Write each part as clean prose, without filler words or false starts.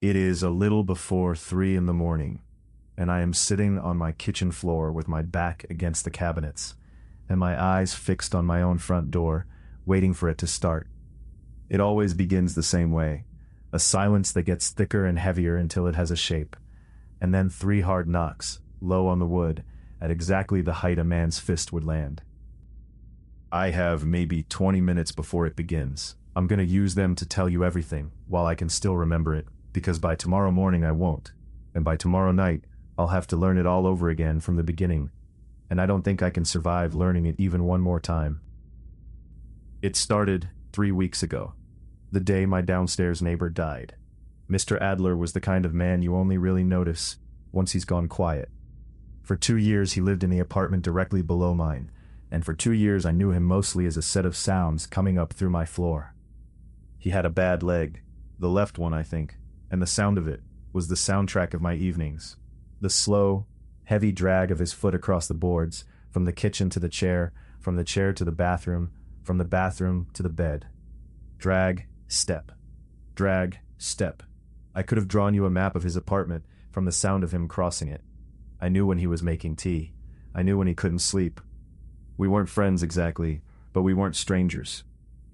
It is a little before 3 in the morning, and I am sitting on my kitchen floor with my back against the cabinets, and my eyes fixed on my own front door, waiting for it to start. It always begins the same way, a silence that gets thicker and heavier until it has a shape, and then 3 hard knocks, low on the wood, at exactly the height a man's fist would land. I have maybe 20 minutes before it begins. I'm gonna use them to tell you everything, while I can still remember it, because by tomorrow morning I won't, and by tomorrow night, I'll have to learn it all over again from the beginning, and I don't think I can survive learning it even one more time. It started 3 weeks ago, the day my downstairs neighbor died. Mr. Adler was the kind of man you only really notice once he's gone quiet. For 2 years he lived in the apartment directly below mine, and for 2 years I knew him mostly as a set of sounds coming up through my floor. He had a bad leg, the left one I think, and the sound of it was the soundtrack of my evenings. The slow, heavy drag of his foot across the boards, from the kitchen to the chair, from the chair to the bathroom, from the bathroom to the bed. Drag, step. Drag, step. I could have drawn you a map of his apartment from the sound of him crossing it. I knew when he was making tea. I knew when he couldn't sleep. We weren't friends exactly, but we weren't strangers.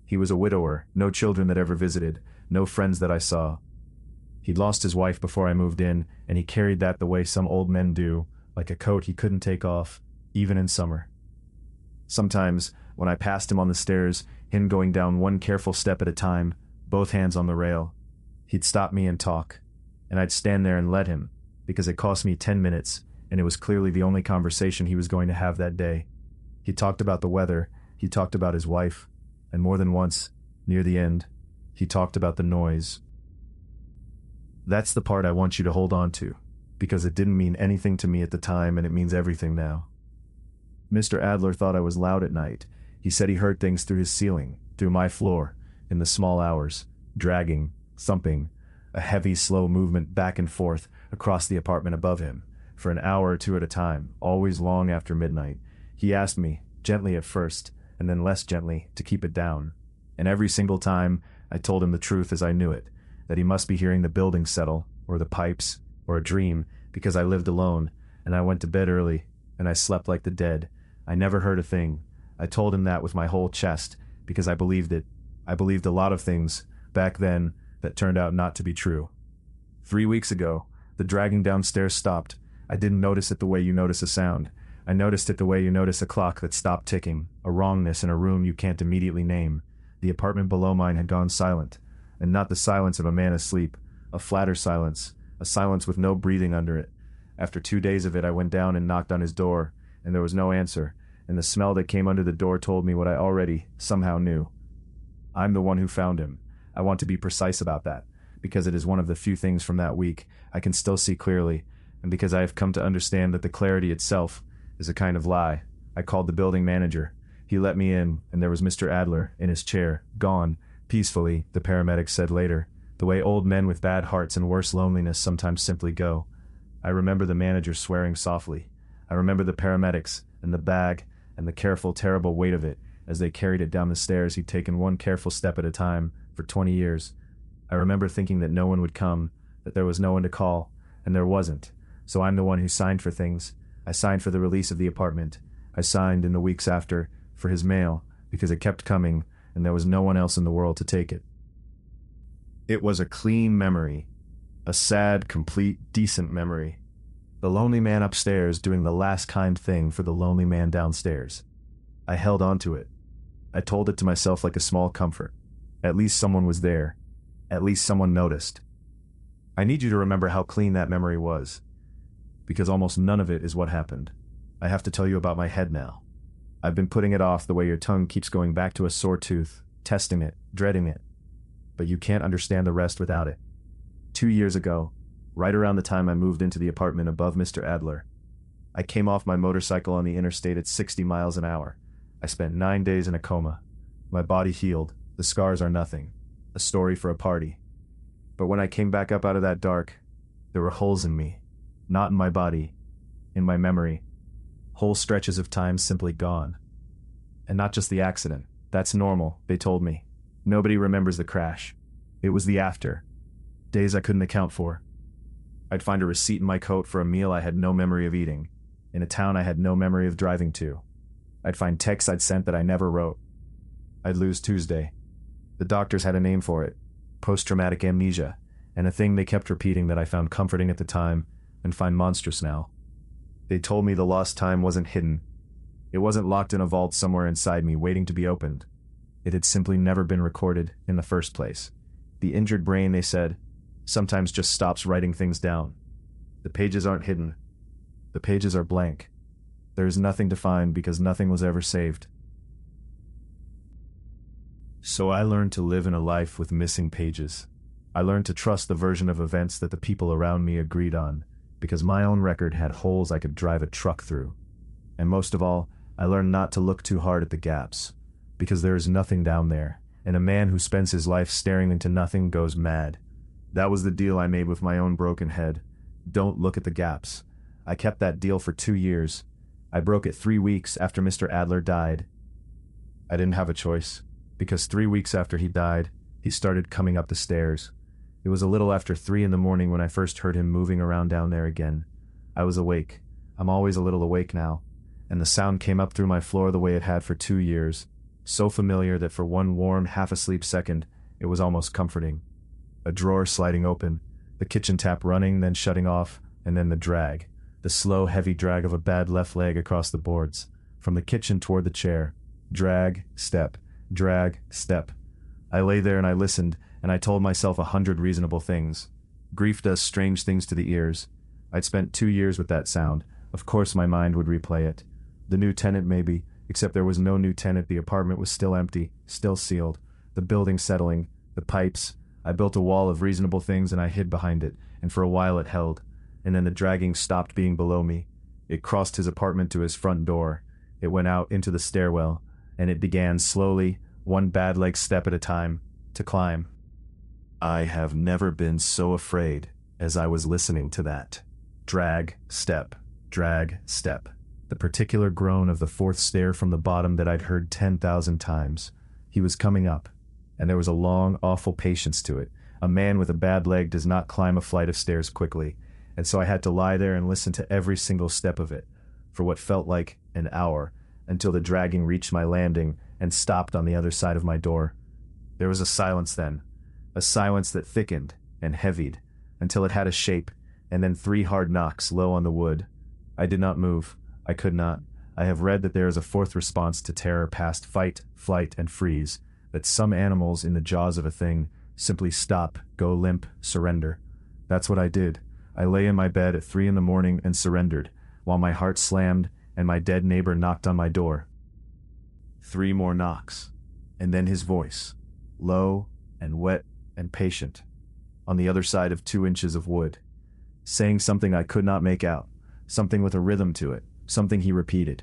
He was a widower, no children that ever visited, no friends that I saw. He'd lost his wife before I moved in, and he carried that the way some old men do, like a coat he couldn't take off, even in summer. Sometimes, when I passed him on the stairs, him going down one careful step at a time, both hands on the rail, he'd stop me and talk, and I'd stand there and let him, because it cost me 10 minutes, and it was clearly the only conversation he was going to have that day. He talked about the weather, he talked about his wife, and more than once, near the end, he talked about the noise. That's the part I want you to hold on to, because it didn't mean anything to me at the time and it means everything now. Mr. Adler thought I was loud at night. He said he heard things through his ceiling, through my floor, in the small hours, dragging, thumping, a heavy, slow movement back and forth across the apartment above him, for an hour or two at a time, always long after midnight. He asked me, gently at first, and then less gently, to keep it down. And every single time, I told him the truth as I knew it, that he must be hearing the building settle, or the pipes, or a dream, because I lived alone, and I went to bed early, and I slept like the dead. I never heard a thing. I told him that with my whole chest, because I believed it. I believed a lot of things, back then, that turned out not to be true. 3 weeks ago, the dragging downstairs stopped. I didn't notice it the way you notice a sound. I noticed it the way you notice a clock that stopped ticking, a wrongness in a room you can't immediately name. The apartment below mine had gone silent, and not the silence of a man asleep, a flatter silence, a silence with no breathing under it. After 2 days of it, I went down and knocked on his door, and there was no answer, and the smell that came under the door told me what I already, somehow knew. I'm the one who found him. I want to be precise about that, because it is one of the few things from that week I can still see clearly, and because I have come to understand that the clarity itself is a kind of lie. I called the building manager. He let me in, and there was Mr. Adler, in his chair, gone, peacefully, the paramedics said later, the way old men with bad hearts and worse loneliness sometimes simply go. I remember the manager swearing softly. I remember the paramedics, and the bag, and the careful, terrible weight of it, as they carried it down the stairs he'd taken one careful step at a time, for 20 years. I remember thinking that no one would come, that there was no one to call, and there wasn't. So I'm the one who signed for things. I signed for the release of the apartment. I signed in the weeks after, for his mail, because it kept coming, and there was no one else in the world to take it. It was a clean memory. A sad, complete, decent memory. The lonely man upstairs doing the last kind thing for the lonely man downstairs. I held on to it. I told it to myself like a small comfort. At least someone was there. At least someone noticed. I need you to remember how clean that memory was, because almost none of it is what happened. I have to tell you about my head now. I've been putting it off the way your tongue keeps going back to a sore tooth, testing it, dreading it. But you can't understand the rest without it. 2 years ago, right around the time I moved into the apartment above Mr. Adler, I came off my motorcycle on the interstate at 60 miles an hour. I spent 9 days in a coma. My body healed. The scars are nothing. A story for a party. But when I came back up out of that dark, there were holes in me. Not in my body. In my memory. Whole stretches of time simply gone. And not just the accident. That's normal, they told me. Nobody remembers the crash. It was the after. Days I couldn't account for. I'd find a receipt in my coat for a meal I had no memory of eating, in a town I had no memory of driving to. I'd find texts I'd sent that I never wrote. I'd lose Tuesday. The doctors had a name for it, post-traumatic amnesia, and a thing they kept repeating that I found comforting at the time and find monstrous now. They told me the lost time wasn't hidden. It wasn't locked in a vault somewhere inside me waiting to be opened. It had simply never been recorded in the first place. The injured brain, they said, sometimes just stops writing things down. The pages aren't hidden. The pages are blank. There is nothing to find because nothing was ever saved. So I learned to live in a life with missing pages. I learned to trust the version of events that the people around me agreed on, because my own record had holes I could drive a truck through. And most of all, I learned not to look too hard at the gaps, because there is nothing down there, and a man who spends his life staring into nothing goes mad. That was the deal I made with my own broken head. Don't look at the gaps. I kept that deal for 2 years. I broke it 3 weeks after Mr. Adler died. I didn't have a choice, because 3 weeks after he died, he started coming up the stairs. It was a little after 3 in the morning when I first heard him moving around down there again. I was awake. I'm always a little awake now. And the sound came up through my floor the way it had for 2 years, so familiar that for one warm, half-asleep second, it was almost comforting. A drawer sliding open, the kitchen tap running, then shutting off, and then the drag, the slow, heavy drag of a bad left leg across the boards, from the kitchen toward the chair. Drag, step, drag, step. I lay there and I listened, and I told myself 100 reasonable things. Grief does strange things to the ears. I'd spent 2 years with that sound. Of course my mind would replay it. The new tenant maybe, except there was no new tenant. The apartment was still empty, still sealed. The building settling, the pipes. I built a wall of reasonable things and I hid behind it, and for a while it held. And then the dragging stopped being below me. It crossed his apartment to his front door. It went out into the stairwell, and it began slowly, one bad leg step at a time, to climb. I have never been so afraid as I was listening to that. Drag, step, drag, step. The particular groan of the 4th stair from the bottom that I'd heard 10,000 times. He was coming up, and there was a long, awful patience to it. A man with a bad leg does not climb a flight of stairs quickly, and so I had to lie there and listen to every single step of it, for what felt like an hour, until the dragging reached my landing and stopped on the other side of my door. There was a silence then, a silence that thickened and heavied, until it had a shape, and then 3 hard knocks low on the wood. I did not move. I could not. I have read that there is a 4th response to terror past fight, flight, and freeze, that some animals in the jaws of a thing simply stop, go limp, surrender. That's what I did. I lay in my bed at 3 in the morning and surrendered, while my heart slammed and my dead neighbor knocked on my door. 3 more knocks, and then his voice, low and wet and patient, on the other side of 2 inches of wood, saying something I could not make out, something with a rhythm to it, something he repeated.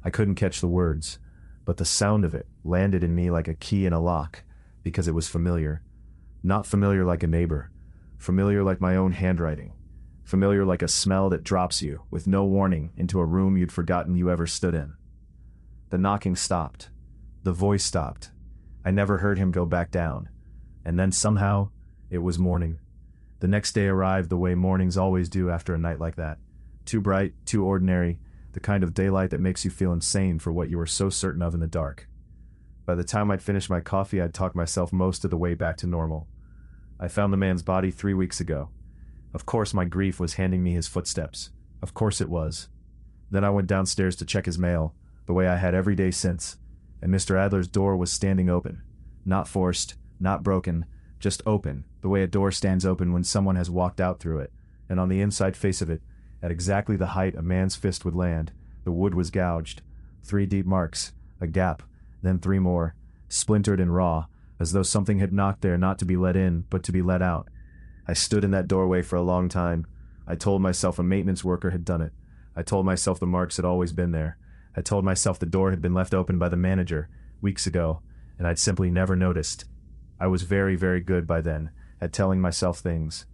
I couldn't catch the words, but the sound of it landed in me like a key in a lock, because it was familiar. Not familiar like a neighbor, familiar like my own handwriting, familiar like a smell that drops you, with no warning, into a room you'd forgotten you ever stood in. The knocking stopped. The voice stopped. I never heard him go back down. And then somehow, it was morning. The next day arrived the way mornings always do after a night like that. Too bright, too ordinary, the kind of daylight that makes you feel insane for what you were so certain of in the dark. By the time I'd finished my coffee, I'd talked myself most of the way back to normal. I found the man's body 3 weeks ago. Of course my grief was handing me his footsteps. Of course it was. Then I went downstairs to check his mail, the way I had every day since, and Mr. Adler's door was standing open. Not forced, not broken, just open, the way a door stands open when someone has walked out through it, and on the inside face of it, at exactly the height a man's fist would land, the wood was gouged. 3 deep marks, a gap, then 3 more, splintered and raw, as though something had knocked there not to be let in, but to be let out. I stood in that doorway for a long time. I told myself a maintenance worker had done it. I told myself the marks had always been there. I told myself the door had been left open by the manager, weeks ago, and I'd simply never noticed. I was very, very good by then, at telling myself things.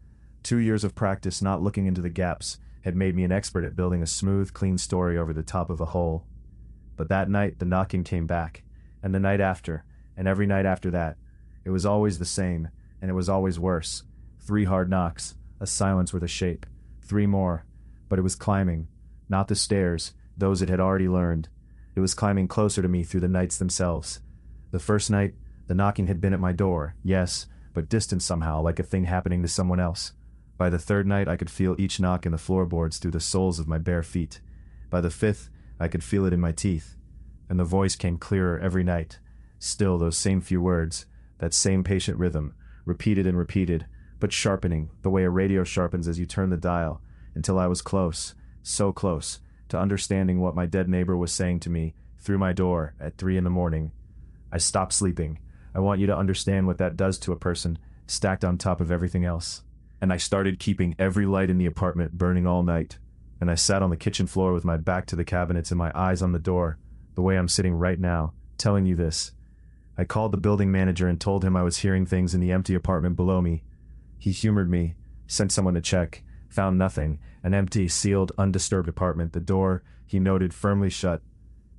2 years of practice not looking into the gaps had made me an expert at building a smooth, clean story over the top of a hole. But that night the knocking came back, and the night after, and every night after that. It was always the same, and it was always worse. 3 hard knocks, a silence with a shape. 3 more. But it was climbing. Not the stairs, those it had already learned. It was climbing closer to me through the nights themselves. The first night, the knocking had been at my door, yes, but distant somehow, like a thing happening to someone else. By the third night, I could feel each knock in the floorboards through the soles of my bare feet. By the fifth, I could feel it in my teeth. And the voice came clearer every night. Still those same few words, that same patient rhythm, repeated and repeated, but sharpening, the way a radio sharpens as you turn the dial, until I was close, so close, to understanding what my dead neighbor was saying to me through my door at 3 a.m. I stopped sleeping. I want you to understand what that does to a person, stacked on top of everything else. And I started keeping every light in the apartment burning all night. And I sat on the kitchen floor with my back to the cabinets and my eyes on the door, the way I'm sitting right now, telling you this. I called the building manager and told him I was hearing things in the empty apartment below me. He humored me, sent someone to check, found nothing, an empty, sealed, undisturbed apartment, the door, he noted, firmly shut.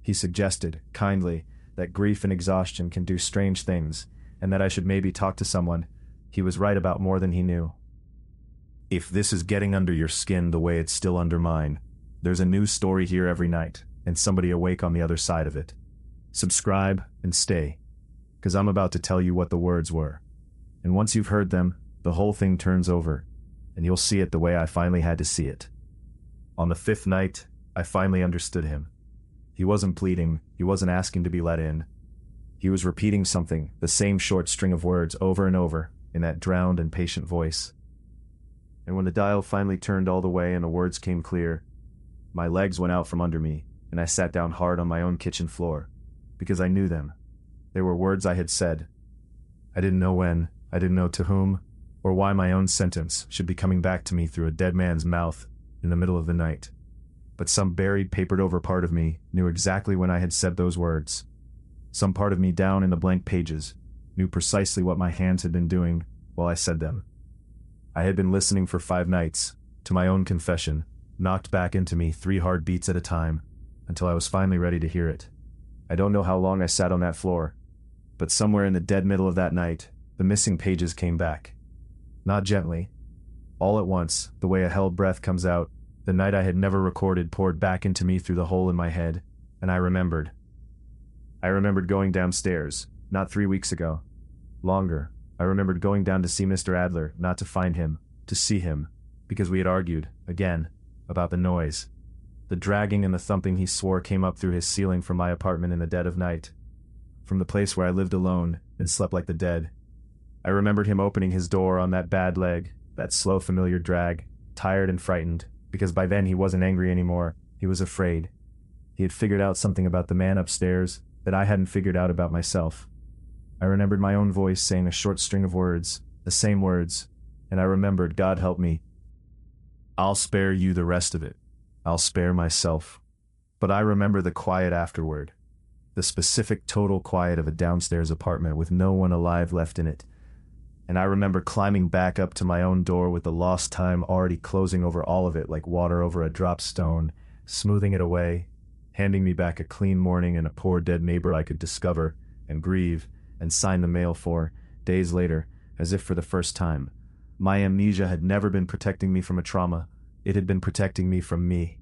He suggested, kindly, that grief and exhaustion can do strange things, and that I should maybe talk to someone. He was right about more than he knew. If this is getting under your skin the way it's still under mine, there's a new story here every night, and somebody awake on the other side of it. Subscribe and stay, 'cause I'm about to tell you what the words were. And once you've heard them, the whole thing turns over, and you'll see it the way I finally had to see it. On the 5th night, I finally understood him. He wasn't pleading, he wasn't asking to be let in. He was repeating something, the same short string of words over and over, in that drowned and patient voice. And when the dial finally turned all the way and the words came clear, my legs went out from under me, and I sat down hard on my own kitchen floor, because I knew them. They were words I had said. I didn't know when, I didn't know to whom, or why my own sentence should be coming back to me through a dead man's mouth in the middle of the night. But some buried, papered-over part of me knew exactly when I had said those words. Some part of me down in the blank pages knew precisely what my hands had been doing while I said them. I had been listening for 5 nights, to my own confession, knocked back into me 3 hard beats at a time, until I was finally ready to hear it. I don't know how long I sat on that floor, but somewhere in the dead middle of that night, the missing pages came back. Not gently. All at once, the way a held breath comes out, the night I had never recorded poured back into me through the hole in my head, and I remembered. I remembered going downstairs, not 3 weeks ago. Longer. I remembered going down to see Mr. Adler, not to find him, to see him, because we had argued, again, about the noise. The dragging and the thumping he swore came up through his ceiling from my apartment in the dead of night, from the place where I lived alone and slept like the dead. I remembered him opening his door on that bad leg, that slow familiar drag, tired and frightened, because by then he wasn't angry anymore, he was afraid. He had figured out something about the man upstairs that I hadn't figured out about myself. I remembered my own voice saying a short string of words, the same words, and I remembered, God help me, I'll spare you the rest of it. I'll spare myself. But I remember the quiet afterward, the specific total quiet of a downstairs apartment with no one alive left in it. And I remember climbing back up to my own door with the lost time already closing over all of it like water over a dropped stone, smoothing it away, handing me back a clean morning and a poor dead neighbor I could discover and grieve and sign the mail for, days later, as if for the first time. My amnesia had never been protecting me from a trauma, it had been protecting me from me.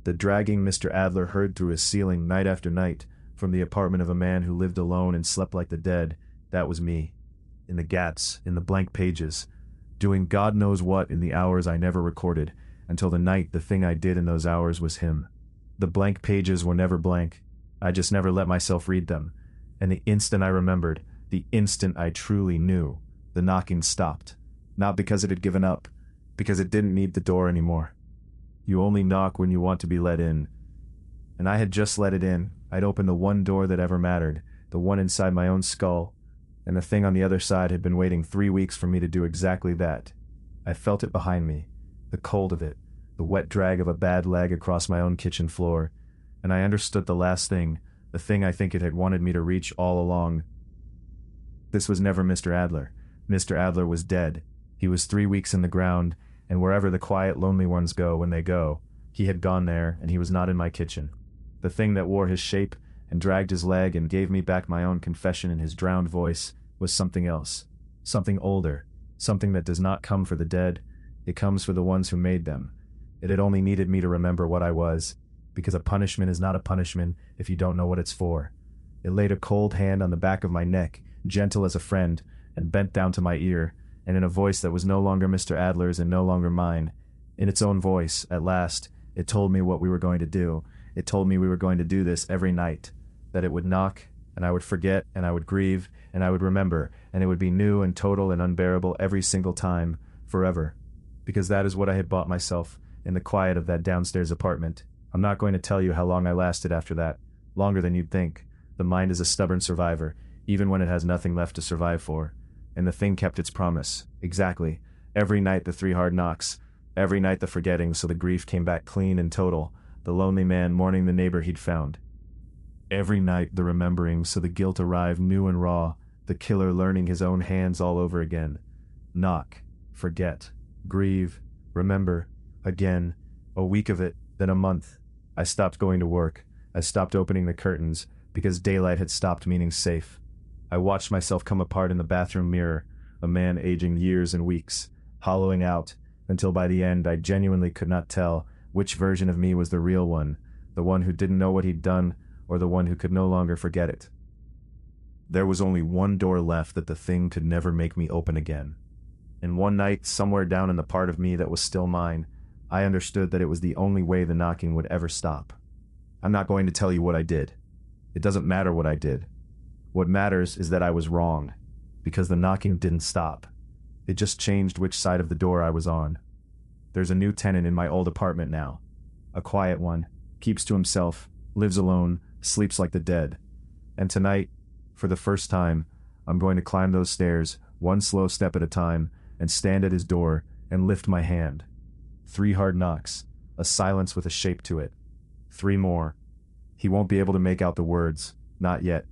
The dragging Mr. Adler heard through his ceiling night after night, from the apartment of a man who lived alone and slept like the dead, that was me. In the gaps, in the blank pages, doing God knows what in the hours I never recorded, until the night the thing I did in those hours was him. The blank pages were never blank, I just never let myself read them, and the instant I remembered, the instant I truly knew, the knocking stopped. Not because it had given up, because it didn't need the door anymore. You only knock when you want to be let in. And I had just let it in. I'd opened the one door that ever mattered, the one inside my own skull, and the thing on the other side had been waiting 3 weeks for me to do exactly that. I felt it behind me, the cold of it, the wet drag of a bad leg across my own kitchen floor, and I understood the last thing, the thing I think it had wanted me to reach all along. This was never Mr. Adler. Mr. Adler was dead. He was 3 weeks in the ground, and wherever the quiet, lonely ones go when they go, he had gone there, and he was not in my kitchen. The thing that wore his shape and dragged his leg and gave me back my own confession in his drowned voice was something else, something older, something that does not come for the dead, it comes for the ones who made them. It had only needed me to remember what I was, because a punishment is not a punishment if you don't know what it's for. It laid a cold hand on the back of my neck, gentle as a friend, and bent down to my ear, and in a voice that was no longer Mr. Adler's and no longer mine. In its own voice, at last, it told me what we were going to do. It told me we were going to do this every night, that it would knock, and I would forget, and I would grieve, and I would remember, and it would be new and total and unbearable every single time, forever. Because that is what I had bought myself, in the quiet of that downstairs apartment. I'm not going to tell you how long I lasted after that. Longer than you'd think. The mind is a stubborn survivor, even when it has nothing left to survive for. And the thing kept its promise. Exactly. Every night the 3 hard knocks. Every night the forgetting, so the grief came back clean and total. The lonely man mourning the neighbor he'd found. Every night the remembering, so the guilt arrived new and raw. The killer learning his own hands all over again. Knock. Forget. Grieve. Remember. Again. A week of it, then a month. I stopped going to work. I stopped opening the curtains, because daylight had stopped meaning safe. I watched myself come apart in the bathroom mirror, a man aging years and weeks, hollowing out, until by the end I genuinely could not tell which version of me was the real one, the one who didn't know what he'd done, or the one who could no longer forget it. There was only one door left that the thing could never make me open again. And one night, somewhere down in the part of me that was still mine, I understood that it was the only way the knocking would ever stop. I'm not going to tell you what I did. It doesn't matter what I did. What matters is that I was wrong, because the knocking didn't stop. It just changed which side of the door I was on. There's a new tenant in my old apartment now. A quiet one, keeps to himself, lives alone, sleeps like the dead. And tonight, for the first time, I'm going to climb those stairs, one slow step at a time, and stand at his door and lift my hand. 3 hard knocks, a silence with a shape to it. 3 more. He won't be able to make out the words, not yet.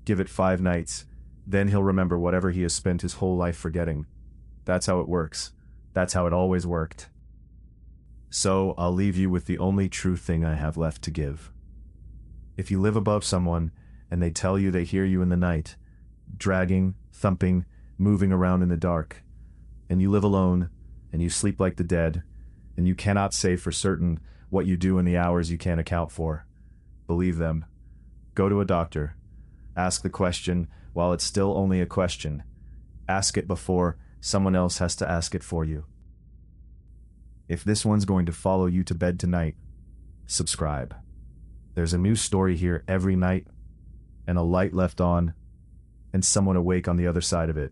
Give it 5 nights, then he'll remember whatever he has spent his whole life forgetting. That's how it works. That's how it always worked. So I'll leave you with the only true thing I have left to give. If you live above someone, and they tell you they hear you in the night, dragging, thumping, moving around in the dark, and you live alone, and you sleep like the dead, and you cannot say for certain what you do in the hours you can't account for, believe them. Go to a doctor. Ask the question while it's still only a question. Ask it before someone else has to ask it for you. If this one's going to follow you to bed tonight, subscribe. There's a new story here every night, and a light left on, and someone awake on the other side of it.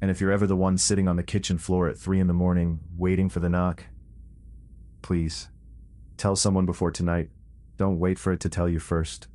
And if you're ever the one sitting on the kitchen floor at 3 a.m, waiting for the knock, please, tell someone before tonight. Don't wait for it to tell you first.